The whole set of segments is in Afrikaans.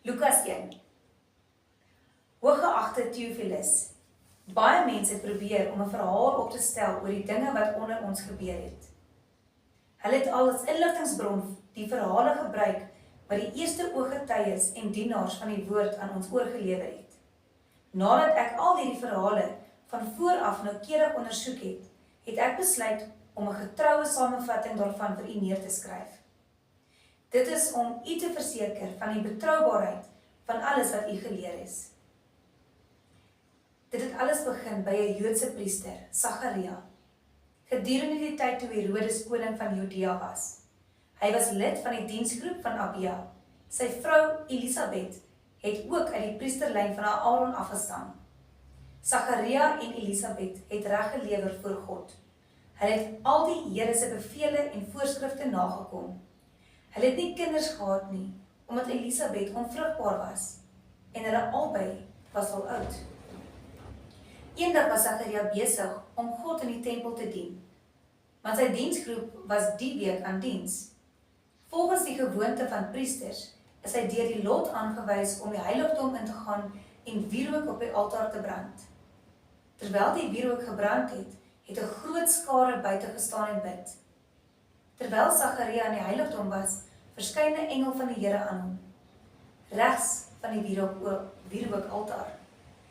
Lukas 1. Hooggeagte Theophilus, baie mense probeer om 'n verhaal op te stel oor die dinge wat onder ons gebeur het. Hulle het al as inligtingsbron die verhale gebruik wat die eerste ooggetuies en dienaars van die woord aan ons oorgelewer het. Nadat ek al hierdie verhale van vooraf noukeurig ondersoek het, het ek besluit om 'n getroue samevatting daarvan vir u neer te skryf. Dit is om u te verseker van die betroubaarheid van alles wat u geleer is. Dit het alles begin by 'n Joodse priester, Sagaria, gedurende die tyd toe Herodes koning van Judea was. Hy was lid van die diensgroep van Abia. Sy vrou Elisabeth het ook uit die priesterlyn van Aaron afgestam. Sagaria en Elisabeth het reg gelewer voor God. Hulle het al die Here se bevele en voorskrifte nagekom. Hulle het nie kinders gehad nie, omdat Elisabeth onvrugbaar was, en hulle albei was al oud. Eendag was Sagaria besig om God in die tempel te dien, want sy diensgroep was die week aan diens. Volgens die gewoonte van priesters is hy deur die lot aangewys om die heiligdom in te gaan en wierook op die altaar te brand. Terwyl die wierook gebrand het, het 'n groot skare buite gestaan en bid. Terwyl Sagaria in die heiligdom was, verskyn 'n engel van die Here aan hom, regs van die wierookaltaar.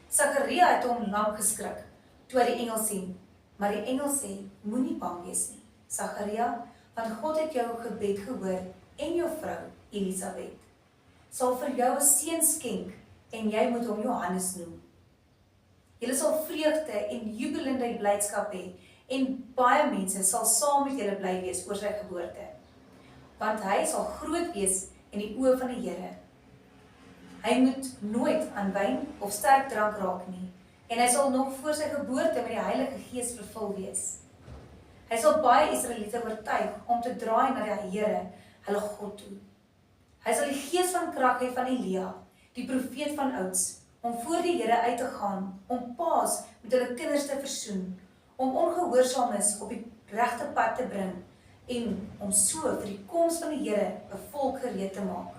Sagaria het hom lank geskrik toe hy die engel sien, maar die engel sê, moenie bang wees nie, Sagaria, want God het jou gebed gehoor en jou vrou, Elisabeth, sal vir jou 'n seun skenk en jy moet hom Johannes noem. Julle sal vreugde en jubelende blydskap hê en baie mense sal saam met julle bly wees oor sy geboorte, want hy sal groot wees in die oë van die Here. Hy moet nooit aan wyn of sterk drank raak nie, en hy sal nog voor sy geboorte met die Heilige Gees vervul wees. Hy sal baie Israeliete oortuig om te draai na die Here, hulle God toe. Hy sal die gees van krag hê van Elia, die profeet van ouds, om voor die Here uit te gaan, om paas met hulle kinders te versoen, om ongehoorsaamheid op die regte pad te bring, en om so vir die koms van die Here 'n volk gereed te maak.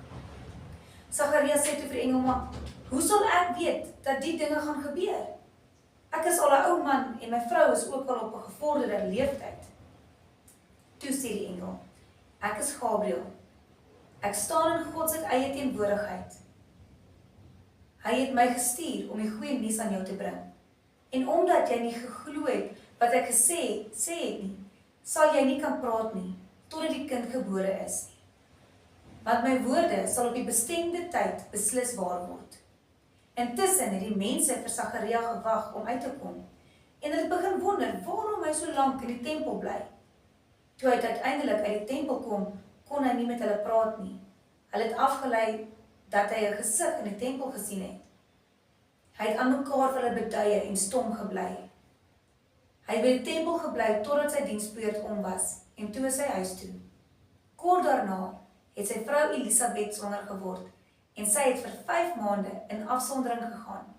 Sagaria sê toe vir die engel, maar hoe sal ek weet dat die dinge gaan gebeur? Ek is al 'n ou man en my vrou is ook al op 'n gevorderde leeftyd. Toe sê die engel, ek is Gabriël. Ek staan in God se eie teenwoordigheid. Hy het my gestuur om die goeie nuus aan jou te bring. En omdat jy nie geglo het wat ek sê het nie, sal jy nie kan praat nie, totdat die kind gebore is nie. Want my woorde sal op die bestemde tyd beslis waar word. Intussen het die mense vir Sagaria gewag om uit te kom, en hulle begin wonder waarom hy so lank in die tempel bly. Toe hy uiteindelik uit die tempel kom, kon hy nie met hulle praat nie. Hulle het afgelei dat hy 'n gesig in die tempel gesien het. Hy het aan mekaar vir hulle beduie en stom gebly. Hy het by die tempel gebly totdat sy diensbeurt om was, en toe is hy huis toe. Kort daarna het sy vrou Elisabeth swanger geword, en sy het vir 5 maande in afsondering gegaan.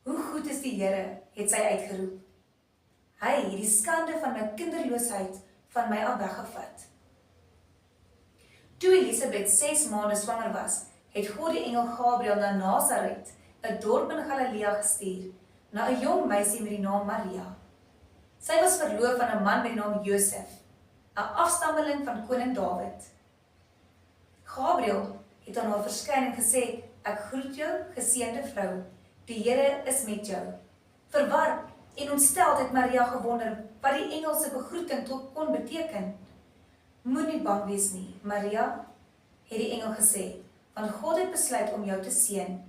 Hoe goed is die Here, het sy uitgeroep. Hy het die skande van my kinderloosheid van my af weggevat. Toe Elisabeth 6 maande swanger was, het God die engel Gabriël na Nasaret, 'n dorp in Galilea, gestuur, na 'n jong meisie met die naam Maria. Sy was verloof aan 'n man met die naam Josef, 'n afstammeling van koning Dawid. Gabriël het aan haar verskyn en gesê, ek groet jou, geseënde vrou, die Here is met jou. Verward en ontsteld het Maria gewonder wat die engel se begroeting kon beteken. Moenie bang wees nie, Maria, het die engel gesê, want God het besluit om jou te seën.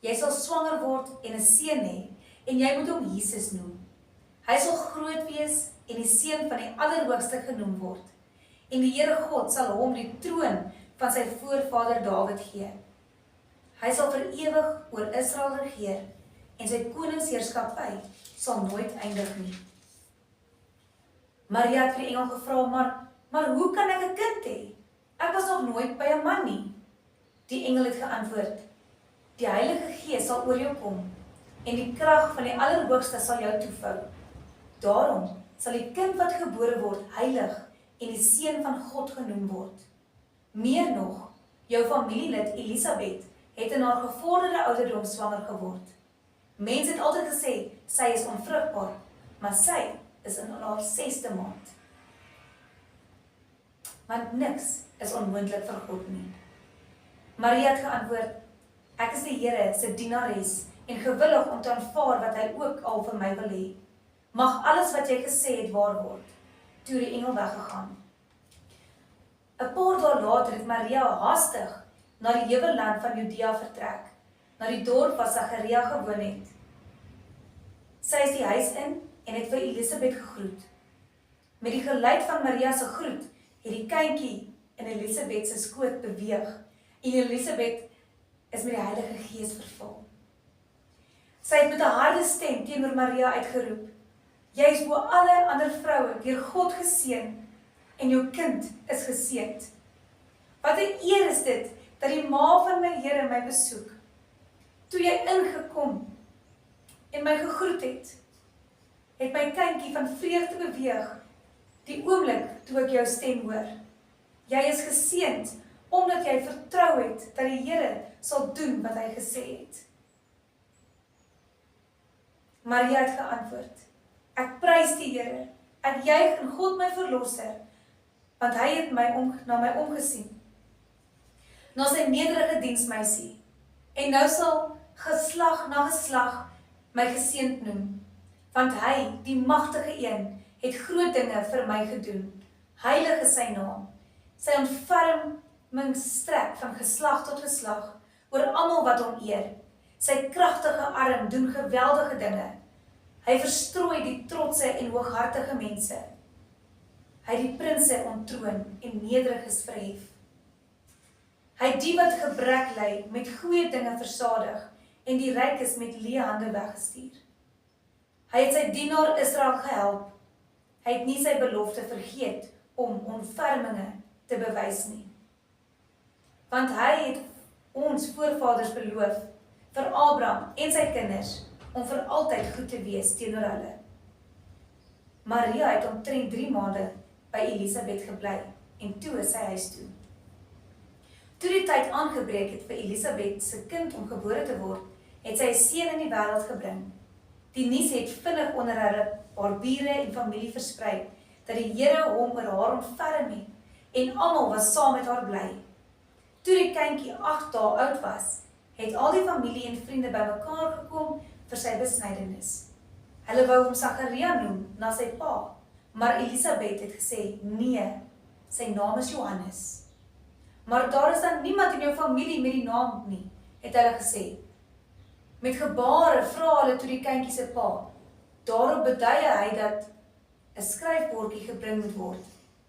Jy sal swanger word en 'n seun hê, en jy moet hom Jesus noem. Hy sal groot wees en die seun van die Allerhoogste genoem word, en die Here God sal hom die troon van sy voorvader Dawid gee. Hy sal vir ewig oor Israel regeer, en sy koningsheerskappy sal nooit eindig nie. Maria het vir die engel gevra, maar hoe kan ek 'n kind hê? Ek was nog nooit by 'n man nie. Die engel het geantwoord, die Heilige Gees sal oor jou kom, en die krag van die Allerhoogste sal jou toevou. Daarom sal die kind wat gebore word heilig en die seun van God genoem word. Meer nog, jou familielid Elisabeth het in haar gevorderde ouderdom swanger geword. Mense het altyd gesê, sy is onvrugbaar, maar sy is in haar 6de maand. Want niks is onmoontlik vir God nie. Maria het geantwoord, ek is die Here se dienares en gewillig om te aanvaar wat hy ook al vir my wil hê. Mag alles wat jy gesê het waar word. Toe die engel weggegaan. 'n paar dae later het Maria haastig na die heuwelland van Judea vertrek, na die dorp waar Sagaria gewoon het. Sy is die huis in en het vir Elisabeth gegroet. Met die geluid van Maria se groet het die kindjie in Elisabeth se skoot beweeg en Elisabeth is met die Heilige Gees vervul. Sy het met 'n harde stem teenoor Maria uitgeroep, jy is bo alle ander vroue deur God geseën en jou kind is geseënd. Wat 'n eer is dit dat die ma van my Here my besoek. Toe jy ingekom en my gegroet het my kindjie van vreugde beweeg die oomblik toe ek jou stem hoor. Jy is geseënd omdat jy vertrou het dat die Here sal doen wat hy gesê het. Maria het geantwoord, ek prys die Here, ek juig in God my verlosser, want hy het na my omgesien. Na sy nederige diensmeisie, en nou sal geslag na geslag my geseënd noem, want hy, die magtige een, het groot dinge vir my gedoen. Heilig is sy naam. Sy ontferming strek van geslag tot geslag oor almal wat hom eer. Sy kragtige arm doen geweldige dinge. Hy verstrooi die trotse en hooghartige mense. Hy die prinse onttroon en nederiges verhef. Hy die wat gebrek ly met goeie dinge versadig en die rykes met leë hande weggestuur. Hy het sy dienaar Israel gehelp. Hy het nie sy belofte vergeet om ontferminge te bewys nie. Want hy het ons voorvaders beloof, vir Abraham en sy kinders, om vir altyd goed te wees teenoor hulle. Maria het omtrent 3 maande by Elisabeth gebly en toe is sy huis toe. Toe die tyd aangebreek het vir Elisabeth se kind om gebore te word, het sy 'n seun in die wêreld gebring. Die nuus het vinnig onder haar bure en familie versprei, dat die Here hom oor haar ontferm het, en almal was saam met haar bly. Toe die kindjie 8 dae oud was, het al die familie en vriende bymekaar gekom vir sy besnydenis. Hulle wou hom Sagaria noem, na sy pa, maar Elisabeth het gesê, nee, sy naam is Johannes. Maar daar is dan niemand in jou familie met die naam nie, het hulle gesê. Met gebare vra hulle toe die kindjie se pa. Daarop beduie hy dat 'n skryfbordjie gebring moet word.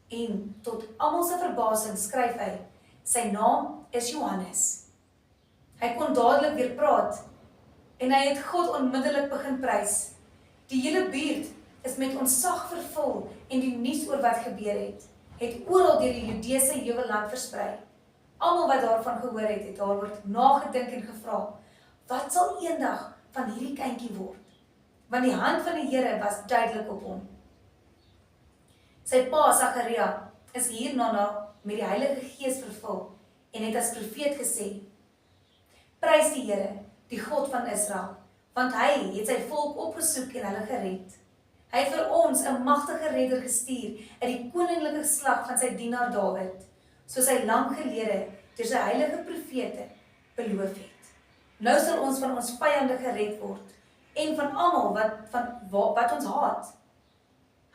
En tot almal se verbasing skryf hy, sy naam is Johannes. Hy kon dadelik weer praat en hy het God onmiddellik begin prys. Die hele buurt is met ontzag vervul en die nuus oor wat gebeur het oral deur die Judeese heuwelland versprei. Almal wat daarvan gehoor het daaroor nagedink en gevra, wat sal eendag van hierdie kindjie word? Want die hand van die Here was duidelik op hom. Sy pa Sagaria is hierna met die Heilige Gees vervul en het as profeet gesê, prys die Here, die God van Israel, want hy het sy volk opgesoek en hulle gered. Hy het vir ons 'n magtige redder gestuur uit die koninklike geslag van sy dienaar Dawid, soos hy lank gelede deur sy heilige profete beloof het. Nou sal ons van ons vyande gered word en van almal wat ons haat.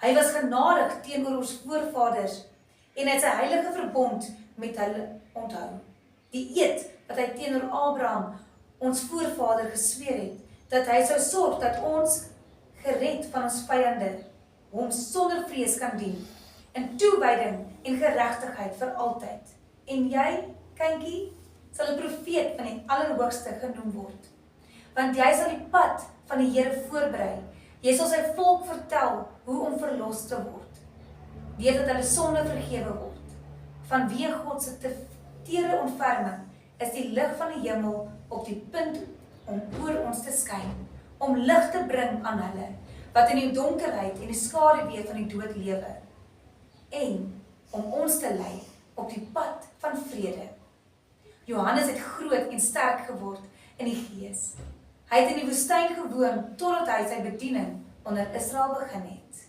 Hy was genadig teenoor ons voorvaders en het sy heilige verbond met hulle onthou. Die eed wat hy teenoor Abraham, ons voorvader, gesweer het, dat hy sou sorg dat ons gered van ons vyande hom sonder vrees kan dien, in toewyding en geregtigheid vir altyd. En jy, kindjie, sal 'n profeet van die Allerhoogste genoem word. Want jy sal die pad van die Here voorberei. Jy sal sy volk vertel hoe om verlos te word, deur dat hulle sonde vergewe word. Vanweë God se tere ontferming is die lig van die hemel op die punt om oor ons te skyn, om lig te bring aan hulle wat in die donkerheid en die skaduwee van die dood lewe, en om ons te lei op die pad van vrede. Johannes het groot en sterk geword in die gees. Hy het in die woestyn gewoon totdat hy sy bediening onder Israel begin het.